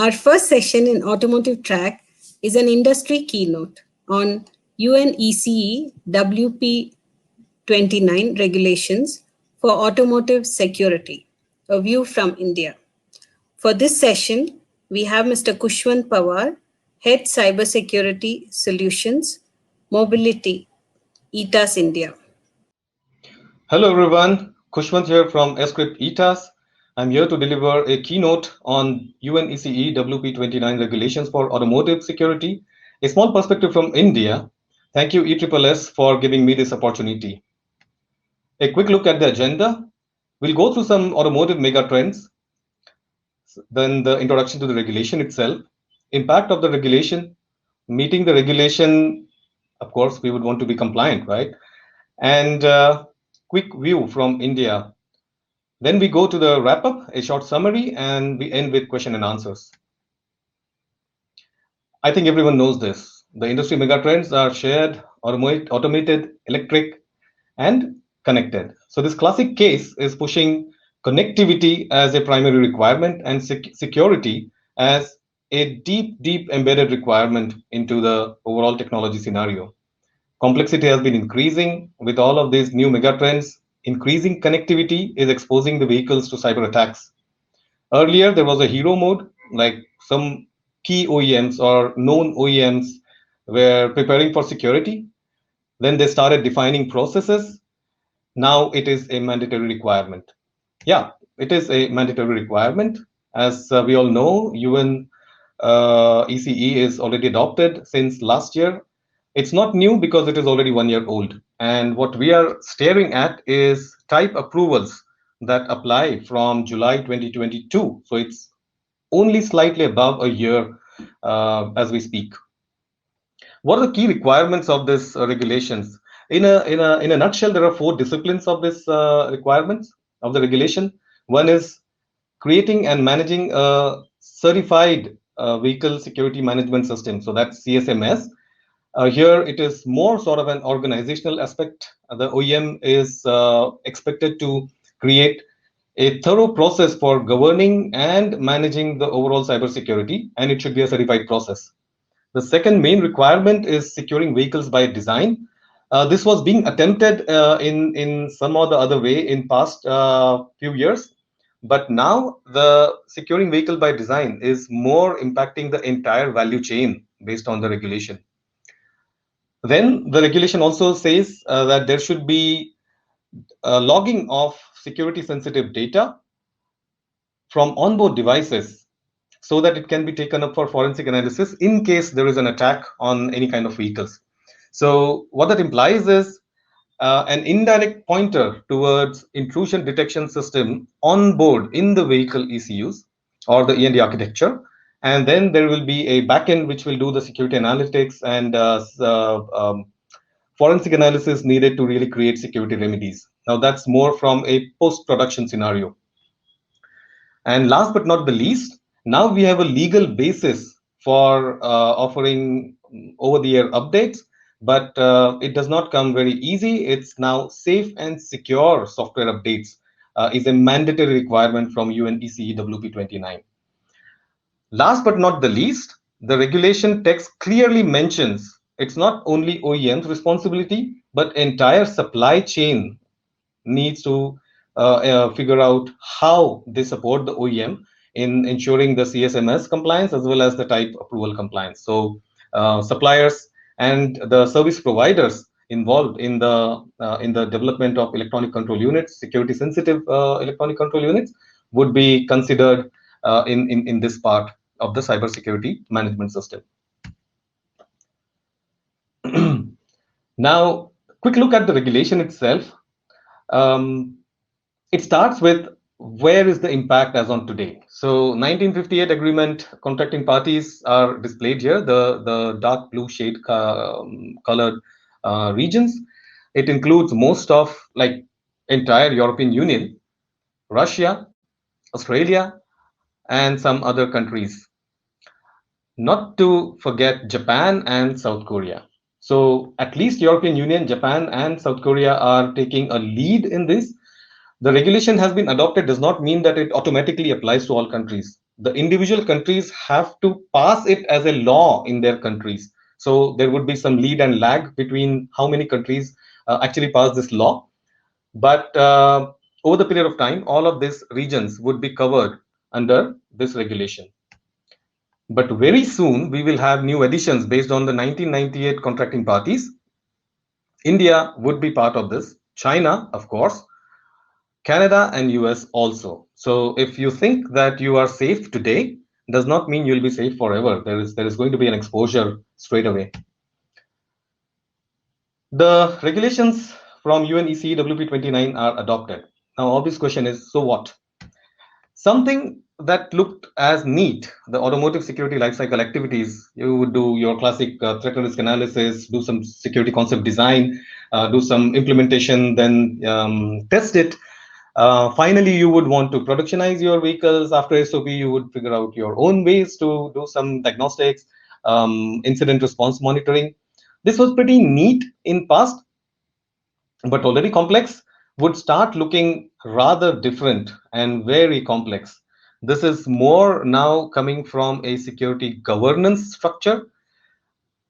Our first session in Automotive Track is an industry keynote on UNECE WP29 regulations for automotive security, a view from India. For this session, we have Mr. Kushwant Pawar, Head Cybersecurity Solutions, Mobility, ETAS India. Hello everyone, Kushwant here from Script ETAS. I'm here to deliver a keynote on UNECE WP29 regulations for automotive security, a small perspective from India. Thank you ESSS for giving me this opportunity. A quick look at the agenda. We'll go through some automotive mega trends, then the introduction to the regulation itself, impact of the regulation, meeting the regulation. Of course, we would want to be compliant, right? And quick view from India. Then we go to the wrap up, a short summary, and we end with question and answers. I think everyone knows this. The industry megatrends are shared, automated, electric, and connected. So this classic case is pushing connectivity as a primary requirement and security as a deep embedded requirement into the overall technology scenario. Complexity has been increasing with all of these new megatrends. Increasing connectivity is exposing the vehicles to cyber attacks. Earlier, there was a hero mode, like some key OEMs or known OEMs were preparing for security. Then they started defining processes. Now it is a mandatory requirement. Yeah, it is a mandatory requirement. As we all know, UN ECE is already adopted since last year. It's not new because it is already 1 year old. And what we are staring at is type approvals that apply from July 2022. So it's only slightly above a year as we speak. What are the key requirements of this regulations? In a nutshell, there are 4 disciplines of this requirements of the regulation. One is creating and managing a certified vehicle security management system. So that's CSMS. Here it is more sort of an organizational aspect. The OEM is expected to create a thorough process for governing and managing the overall cybersecurity, and it should be a certified process. The second main requirement is securing vehicles by design. This was being attempted in some or the other way in past few years, but now the securing vehicle by design is more impacting the entire value chain based on the regulation. Then the regulation also says that there should be logging of security sensitive data from onboard devices so that it can be taken up for forensic analysis in case there is an attack on any kind of vehicles. So what that implies is an indirect pointer towards intrusion detection system on board in the vehicle ECUs or the E&D architecture. And then there will be a backend which will do the security analytics and forensic analysis needed to really create security remedies. Now that's more from a post-production scenario. And last but not the least, now we have a legal basis for offering over-the-air updates, but it does not come very easy. It's now safe and secure software updates is a mandatory requirement from UNECE WP29. Last but not the least, the regulation text clearly mentions it's not only OEM's responsibility, but entire supply chain needs to figure out how they support the OEM in ensuring the CSMS compliance as well as the type approval compliance. So suppliers and the service providers involved in the development of electronic control units, security sensitive electronic control units, would be considered in this part of the cybersecurity management system. Now, quick look at the regulation itself. It starts with where is the impact as on today. So 1958 agreement contracting parties are displayed here, the dark blue shade colored regions. It includes most of like entire European Union, Russia, Australia, and some other countries. Not to forget Japan and South Korea. So at least European Union, Japan, and South Korea are taking a lead in this. The regulation has been adopted does not mean that it automatically applies to all countries. the individual countries have to pass it as a law in their countries. So there would be some lead and lag between how many countries actually pass this law. But over the period of time, all of these regions would be covered under this regulation. But very soon, we will have new additions based on the 1998 contracting parties. India would be part of this, China, of course, Canada and US also. So if you think that you are safe today, does not mean you'll be safe forever. There is going to be an exposure straight away. The regulations from UNECE WP29 are adopted. Now, obvious question is, so what? Something that looked as neat, the automotive security lifecycle activities, you would do your classic threat and risk analysis, do some security concept design, do some implementation, then test it. Finally, you would want to productionize your vehicles. After SOP, you would figure out your own ways to do some diagnostics, incident response monitoring. This was pretty neat in past, but already complex, would start looking rather different and very complex. This is more now coming from a security governance structure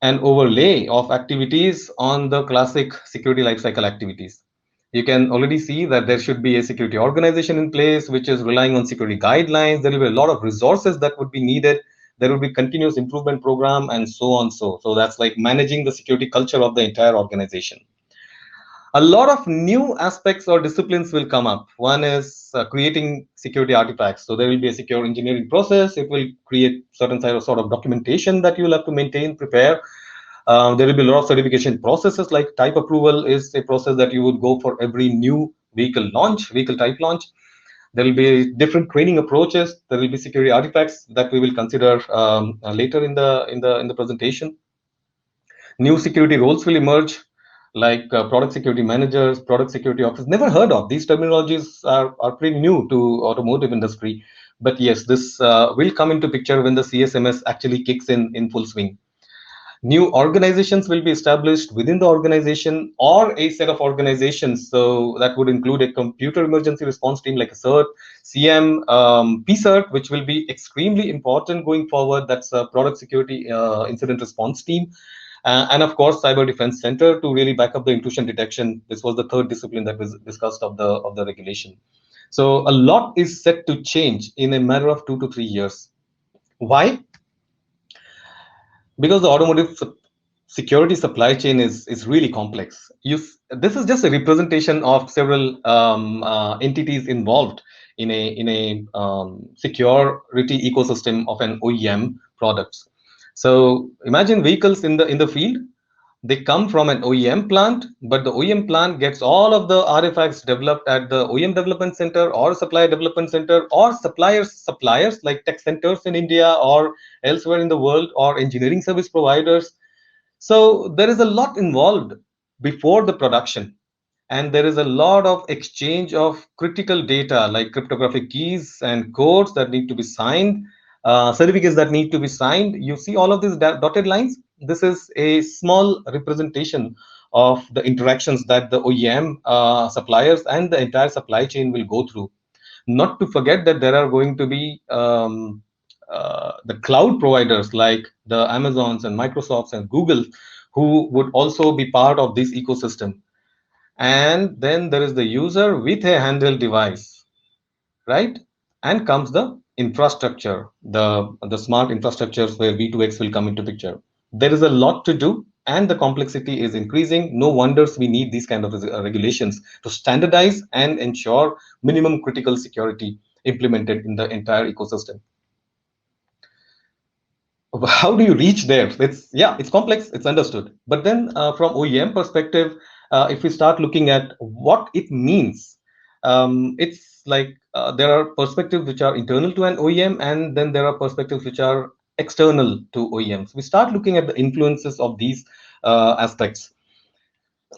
and overlay of activities on the classic security lifecycle activities. You can already see that there should be a security organization in place which is relying on security guidelines. There will be a lot of resources that would be needed. There will be continuous improvement program and so on. So that's like managing the security culture of the entire organization. A lot of new aspects or disciplines will come up. One is creating security artifacts. So there will be a secure engineering process. It will create certain sort of documentation that you'll have to maintain, prepare. There will be a lot of certification processes, like type approval is a process that you would go for every new vehicle launch, vehicle type launch. There will be different training approaches. There will be security artifacts that we will consider later in the presentation. New security roles will emerge, like product security managers, product security officers. Never heard of these terminologies, are pretty new to automotive industry. But yes, this will come into picture when the CSMS actually kicks in full swing. New organizations will be established within the organization or a set of organizations. So that would include a computer emergency response team like a CERT, CM, PCERT, which will be extremely important going forward. That's a product security incident response team. And of course, Cyber Defense Center to really back up the intrusion detection. This was the third discipline that was discussed of the regulation. So a lot is set to change in a matter of 2 to 3 years. Why? Because the automotive security supply chain is really complex. This is just a representation of several entities involved in a security ecosystem of an OEM products. So imagine vehicles in the field. They come from an OEM plant, but the OEM plant gets all of the artifacts developed at the OEM development center or supplier development center or suppliers like tech centers in India or elsewhere in the world, or engineering service providers. So there is a lot involved before the production, and there is a lot of exchange of critical data like cryptographic keys and codes that need to be signed, certificates that need to be signed. You see all of these dotted lines. This is a small representation of the interactions that the OEM suppliers and the entire supply chain will go through. Not to forget that there are going to be the cloud providers like the Amazons and Microsofts and Google, who would also be part of this ecosystem. And then there is the user with a handheld device, right? And comes the infrastructure, the smart infrastructures where V2X will come into picture. There is a lot to do, and the complexity is increasing. No wonders we need these kind of regulations to standardize and ensure minimum critical security implemented in the entire ecosystem. How do you reach there? It's complex, it's understood. But then from OEM perspective, if we start looking at what it means, it's like there are perspectives which are internal to an OEM, and then there are perspectives which are external to OEMs. We start looking at the influences of these aspects.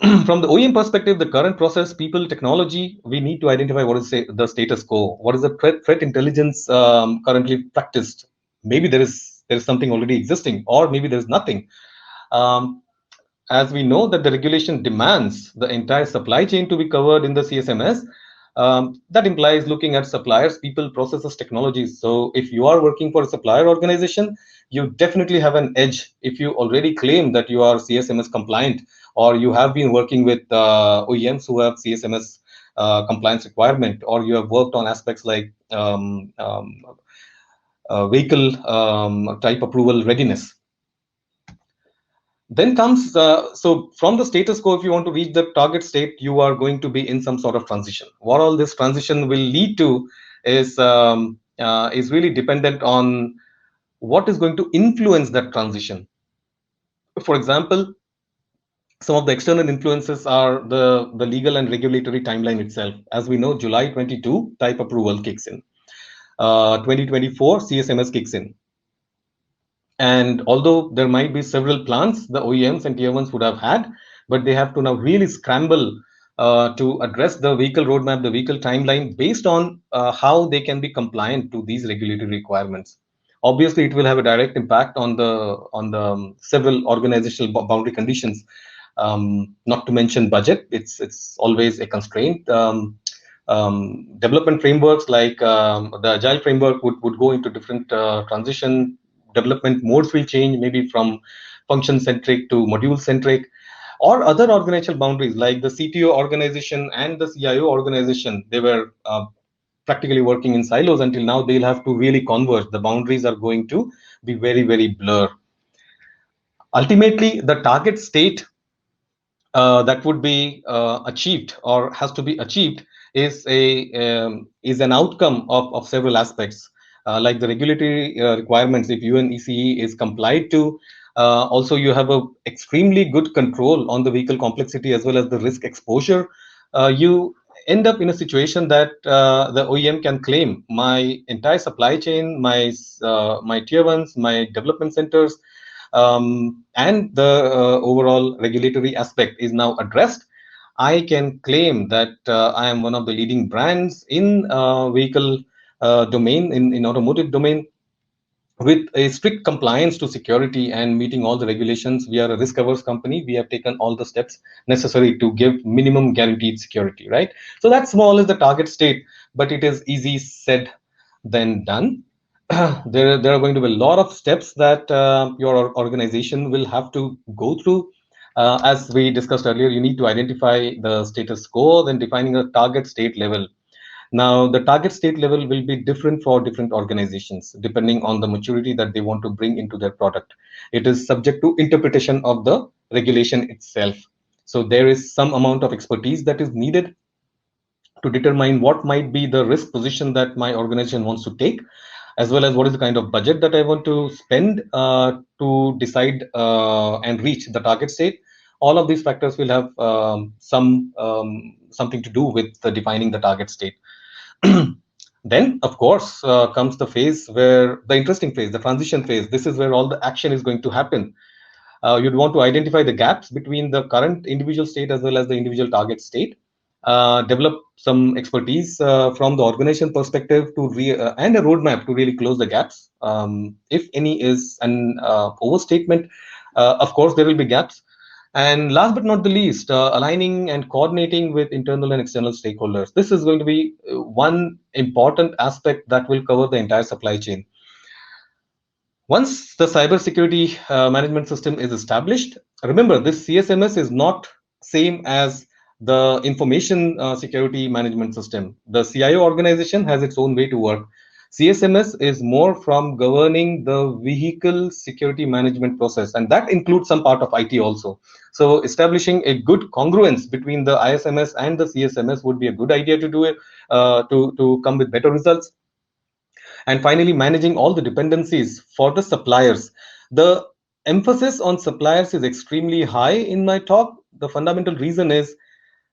From the OEM perspective, the current process, people, technology, we need to identify what is the status quo. What is the threat intelligence currently practiced? Maybe there is something already existing, or maybe there's nothing. As we know that the regulation demands the entire supply chain to be covered in the CSMS, That implies looking at suppliers, people, processes, technologies. So if you are working for a supplier organization, you definitely have an edge if you already claim that you are CSMS compliant, or you have been working with OEMs who have CSMS compliance requirement, or you have worked on aspects like vehicle type approval readiness. Then comes, so from the status quo, if you want to reach the target state, you are going to be in some sort of transition. What all this transition will lead to is really dependent on what is going to influence that transition. For example, some of the external influences are the legal and regulatory timeline itself. As we know, July 22 type approval kicks in. 2024 CSMS kicks in. And although there might be several plans the OEMs and tier ones would have had, but they have to now really scramble to address the vehicle roadmap, the vehicle timeline, based on how they can be compliant to these regulatory requirements. Obviously, it will have a direct impact on the several organizational boundary conditions. Not to mention budget; it's always a constraint. Development frameworks like the Agile framework would go into different transition. Development modes will change, maybe from function centric to module centric, or other organizational boundaries like the CTO organization and the CIO organization. They were practically working in silos until now. They'll have to really converge. The boundaries are going to be very, very blur. Ultimately, the target state that would be achieved or has to be achieved is an outcome of several aspects, like the regulatory requirements. If UN ECE is complied to, also you have a extremely good control on the vehicle complexity as well as the risk exposure. You end up in a situation that the OEM can claim my entire supply chain, my tier ones, my development centers, and the overall regulatory aspect is now addressed. I can claim that I am one of the leading brands in vehicle domain, in automotive domain, with a strict compliance to security and meeting all the regulations. We are a risk-averse company. We have taken all the steps necessary to give minimum guaranteed security, right? So that small is the target state, but it is easy said than done. There are going to be a lot of steps that your organization will have to go through. As we discussed earlier, you need to identify the status quo, then defining a target state level. Now, the target state level will be different for different organizations, depending on the maturity that they want to bring into their product. It is subject to interpretation of the regulation itself. So there is some amount of expertise that is needed to determine what might be the risk position that my organization wants to take, as well as what is the kind of budget that I want to spend to decide and reach the target state. All of these factors will have something to do with defining the target state. Then, of course, comes the phase where the interesting phase, the transition phase. This is where all the action is going to happen. You'd want to identify the gaps between the current individual state as well as the individual target state. Develop some expertise from the organization perspective and a roadmap to really close the gaps. If any is an overstatement, of course, there will be gaps. And last but not the least, aligning and coordinating with internal and external stakeholders. This is going to be one important aspect that will cover the entire supply chain. Once the cybersecurity management system is established, remember this CSMS is not same as the information security management system. The CIO organization has its own way to work. CSMS is more from governing the vehicle security management process, and that includes some part of IT also. So establishing a good congruence between the ISMS and the CSMS would be a good idea to do it to come with better results. And finally, managing all the dependencies for the suppliers. The emphasis on suppliers is extremely high in my talk. The fundamental reason is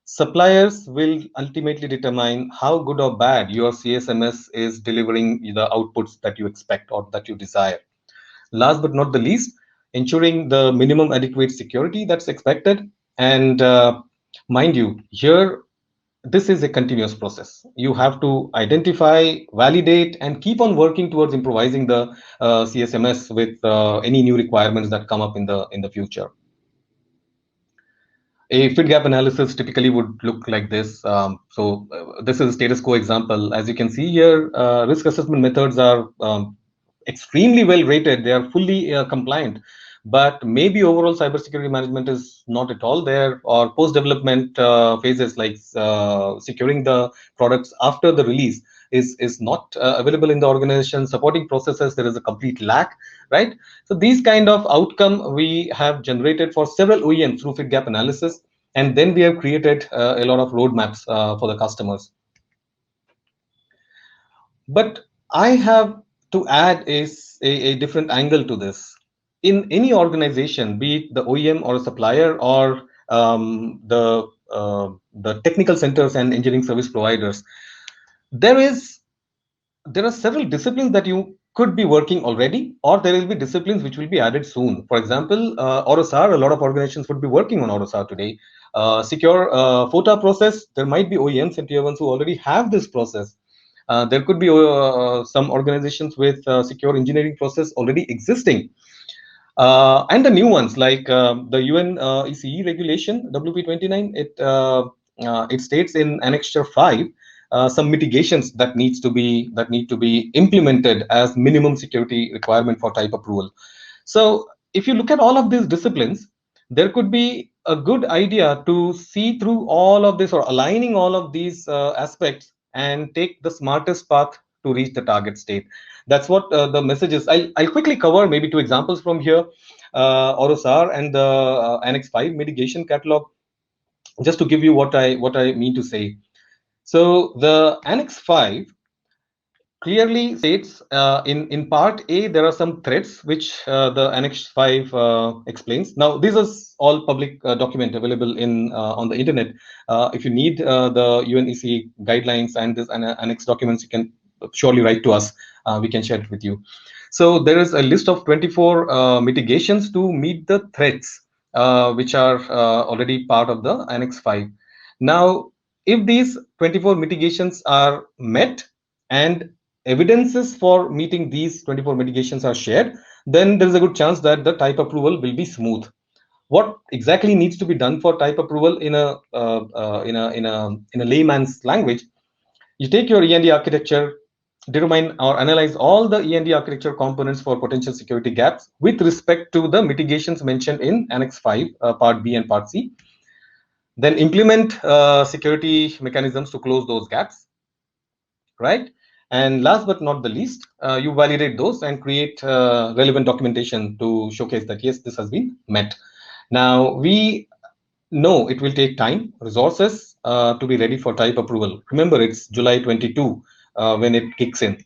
suppliers will ultimately determine how good or bad your CSMS is delivering the outputs that you expect or that you desire. Last but not the least, ensuring the minimum adequate security that's expected. And mind you, here, this is a continuous process. You have to identify, validate, and keep on working towards improvising the CSMS with any new requirements that come up in the future. A fit gap analysis typically would look like this. This is a status quo example. As you can see here, risk assessment methods are extremely well rated. They are fully compliant, but maybe overall cybersecurity management is not at all there, or post-development phases like securing the products after the release is not available in the organization. Supporting processes, there is a complete lack, right? So these kind of outcome we have generated for several OEMs through fit gap analysis, and then we have created a lot of roadmaps for the customers. But I have to add a different angle to this. In any organization, be it the OEM or a supplier or the technical centers and engineering service providers, there is there are several disciplines that you could be working already, or there will be disciplines which will be added soon. For example, AutoSAR, a lot of organizations would be working on AutoSAR today. Secure FOTA process, there might be OEMs and tier ones who already have this process. There could be some organizations with secure engineering process already existing. And the new ones like the UN ECE regulation WP29, it states in Annexure 5 some mitigations that need to be implemented as minimum security requirement for type approval. So if you look at all of these disciplines, there could be a good idea to see through all of this, or aligning all of these aspects, and take the smartest path to reach the target state. That's what the message is. I'll quickly cover maybe two examples from here, AutoSAR and the Annex 5 mitigation catalog, just to give you what I mean to say. So the Annex 5 clearly states in part A, there are some threats which the Annex 5 explains. Now, this is all public document available in on the internet. If you need the UNEC guidelines and this Annex documents, you can surely write to us. We can share it with you. So there is a list of 24 mitigations to meet the threats which are already part of the Annex 5. Now, if these 24 mitigations are met and evidences for meeting these 24 mitigations are shared, then there is a good chance that the type approval will be smooth. What exactly needs to be done for type approval in a layman's language? You take your E&D architecture, determine or analyze all the E&D architecture components for potential security gaps with respect to the mitigations mentioned in Annex 5, Part B and Part C. Then implement security mechanisms to close those gaps, right? And last but not the least, you validate those and create relevant documentation to showcase that, yes, this has been met. Now, we know it will take time, resources to be ready for type approval. Remember, it's July 22 when it kicks in.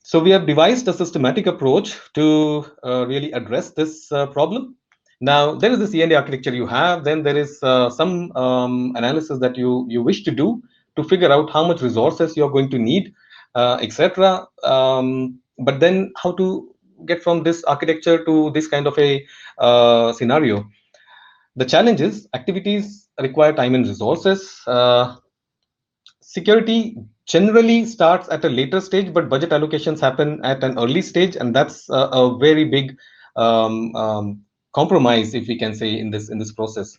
So we have devised a systematic approach to really address this problem. Now, there is this E&D architecture you have, then there is some analysis that you wish to do to figure out how much resources you're going to need, etc. But then how to get from this architecture to this kind of a scenario. The challenge is activities require time and resources. Security generally starts at a later stage, but budget allocations happen at an early stage, and that's a very big compromise, if we can say, in this process.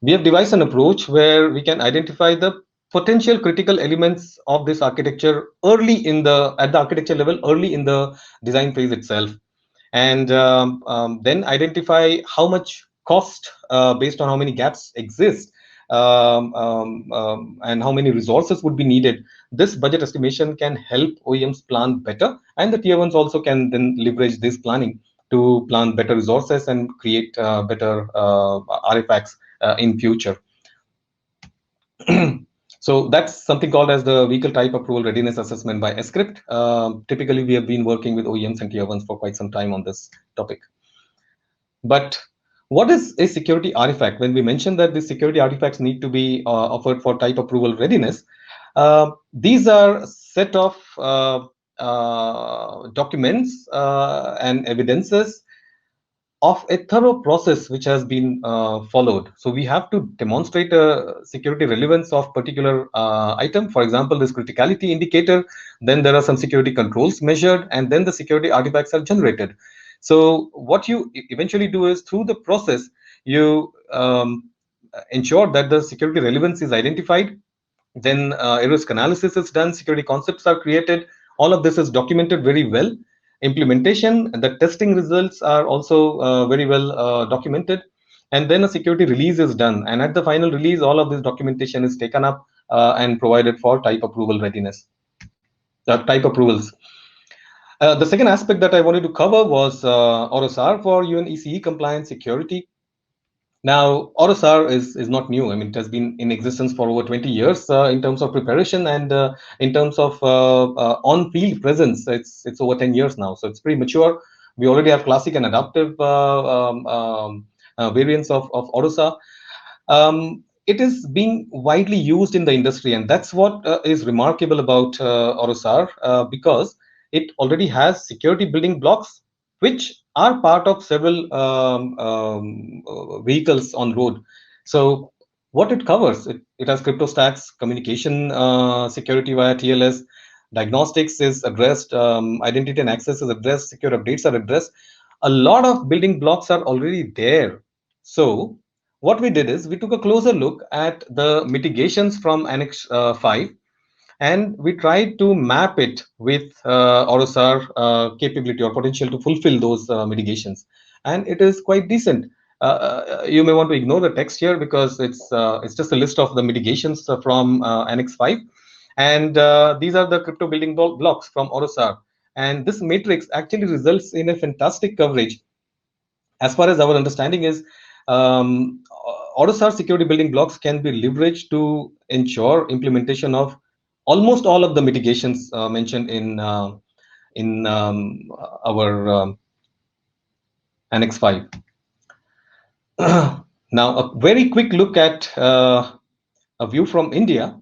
We have devised an approach where we can identify the potential critical elements of this architecture early at the architecture level, early in the design phase itself, and then identify how much cost based on how many gaps exist, and how many resources would be needed. This budget estimation can help OEMs plan better, and the tier ones also can then leverage this planning to plan better resources and create better artifacts in future. So that's something called as the vehicle type approval readiness assessment by Script. Typically, we have been working with OEMs and tier ones for quite some time on this topic. But what is a security artifact? When we mention that the security artifacts need to be offered for type approval readiness, these are set of documents and evidences of a thorough process which has been followed. So we have to demonstrate a security relevance of particular item. For example, this criticality indicator, then there are some security controls measured, and then the security artifacts are generated. So what you eventually do is, through the process, you ensure that the security relevance is identified. Then risk analysis is done, security concepts are created. All of this is documented very well. Implementation and the testing results are also very well documented. And then a security release is done. And at the final release, all of this documentation is taken up and provided for type approval readiness, type approvals. The second aspect that I wanted to cover was OROSAR for UNECE compliant security. Now, OROSAR is not new. I mean, it has been in existence for over 20 years in terms of preparation, and in terms of on-field presence, it's over 10 years now. So it's pretty mature. We already have classic and adaptive variants of OROSAR. It is being widely used in the industry, and that's what is remarkable about OROSAR, because it already has security building blocks, which are part of several vehicles on road. So what it covers, it has crypto stacks, communication security via TLS, diagnostics is addressed, identity and access is addressed, secure updates are addressed. A lot of building blocks are already there. So what we did is we took a closer look at the mitigations from Annex 5, and we tried to map it with OROSAR capability or potential to fulfill those mitigations. And it is quite decent. You may want to ignore the text here because it's just a list of the mitigations from Annex 5. And these are the crypto building blocks from OROSAR. And this matrix actually results in a fantastic coverage. As far as our understanding is, OROSAR security building blocks can be leveraged to ensure implementation of almost all of the mitigations mentioned in our Annex 5. Now, a very quick look at a view from India.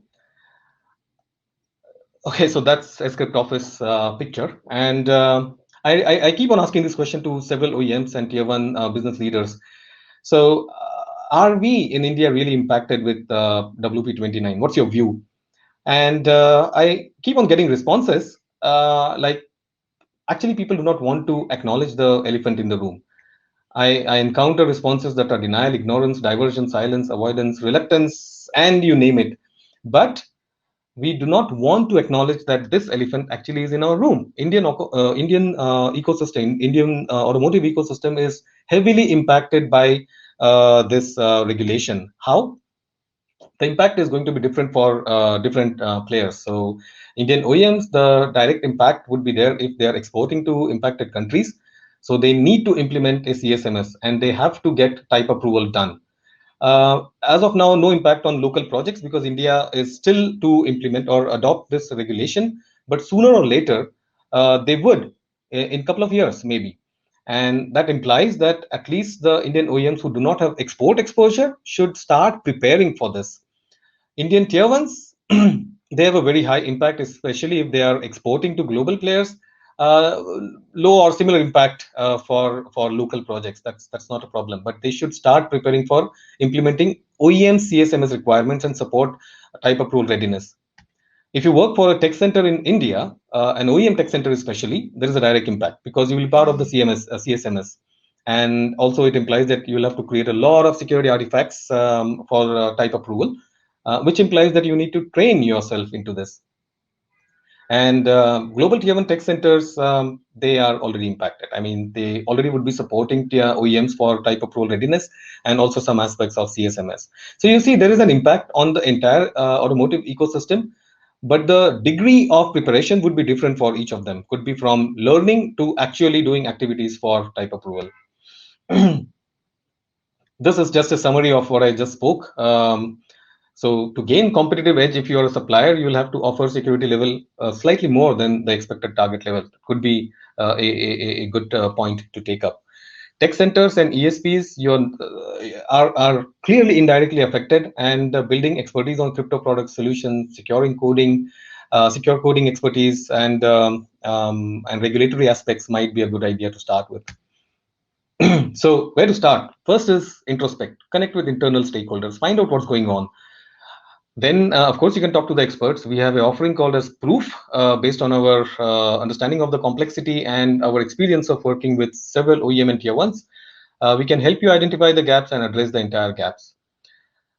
Okay, so that's a script office picture. And I keep on asking this question to several OEMs and tier 1 business leaders. So are we in India really impacted with WP29? What's your view? And I keep on getting responses like, actually, people do not want to acknowledge the elephant in the room. I encounter responses that are denial, ignorance, diversion, silence, avoidance, reluctance, and you name it. But we do not want to acknowledge that this elephant actually is in our room. Indian ecosystem, Indian automotive ecosystem is heavily impacted by this regulation. How? The impact is going to be different for different players. So Indian OEMs, the direct impact would be there if they are exporting to impacted countries. So they need to implement a CSMS and they have to get type approval done. As of now, no impact on local projects because India is still to implement or adopt this regulation. But sooner or later, they would in a couple of years, maybe. And that implies that at least the Indian OEMs who do not have export exposure should start preparing for this. Indian tier ones, they have a very high impact, especially if they are exporting to global players. Low or similar impact for local projects. That's not a problem, but they should start preparing for implementing OEM CSMS requirements and support type approval readiness. If you work for a tech center in India, an OEM tech center especially, there is a direct impact because you will be part of the CSMS. And also it implies that you will have to create a lot of security artifacts for type approval, which implies that you need to train yourself into this. And global tier 1 tech centers, they are already impacted. I mean, they already would be supporting tier OEMs for type approval readiness and also some aspects of CSMS. So you see, there is an impact on the entire automotive ecosystem, but the degree of preparation would be different for each of them. Could be from learning to actually doing activities for type approval. This is just a summary of what I just spoke. So to gain competitive edge, if you are a supplier, you will have to offer security level slightly more than the expected target level. Could be a good point to take up. Tech centers and ESPs are clearly indirectly affected, and building expertise on crypto product solutions, securing coding, secure coding expertise, and regulatory aspects might be a good idea to start with. So where to start? First is introspect, connect with internal stakeholders, find out what's going on. Then, of course, you can talk to the experts. We have an offering called as Proof, based on our understanding of the complexity and our experience of working with several OEM and tier ones. We can help you identify the gaps and address the entire gaps.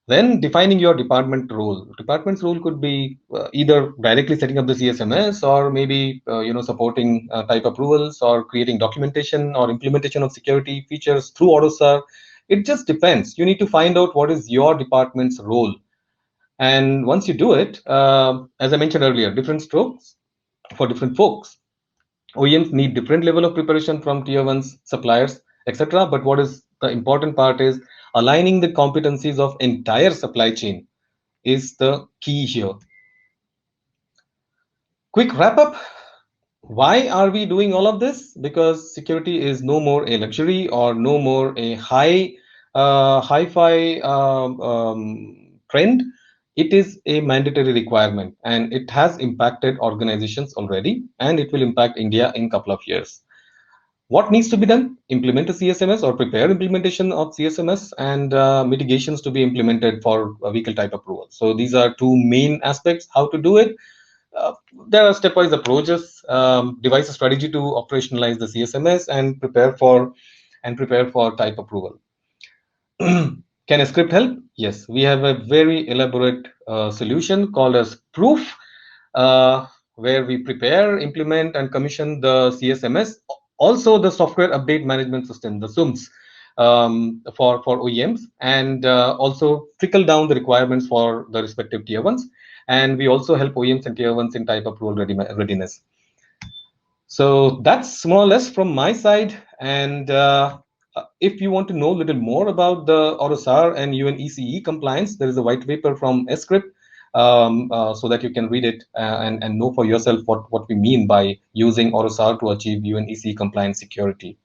Then defining your department role. Department's role could be either directly setting up the CSMS, or maybe supporting type approvals, or creating documentation or implementation of security features through AutoSAR. It just depends. You need to find out what is your department's role. And once you do it, as I mentioned earlier, different strokes for different folks. OEMs need different level of preparation from tier ones, suppliers, etc. But what is the important part is aligning the competencies of entire supply chain is the key here. Quick wrap up. Why are we doing all of this? Because security is no more a luxury or no more a hi-fi trend. It is a mandatory requirement, and it has impacted organizations already, and it will impact India in a couple of years. What needs to be done? Implement a CSMS or prepare implementation of CSMS, and mitigations to be implemented for vehicle type approval. So these are two main aspects. How to do it? There are stepwise approaches. Devise a strategy to operationalize the CSMS and prepare for type approval. Can a script help? Yes, we have a very elaborate solution called as Proof, where we prepare, implement, and commission the CSMS. Also, the software update management system, the SUMS, for OEMs, and also trickle down the requirements for the respective tier ones. And we also help OEMs and tier ones in type approval readiness. So that's more or less from my side. And if you want to know a little more about the AutoSAR and UNECE compliance, there is a white paper from Script, so that you can read it and know for yourself what we mean by using AutoSAR to achieve UNECE compliance security.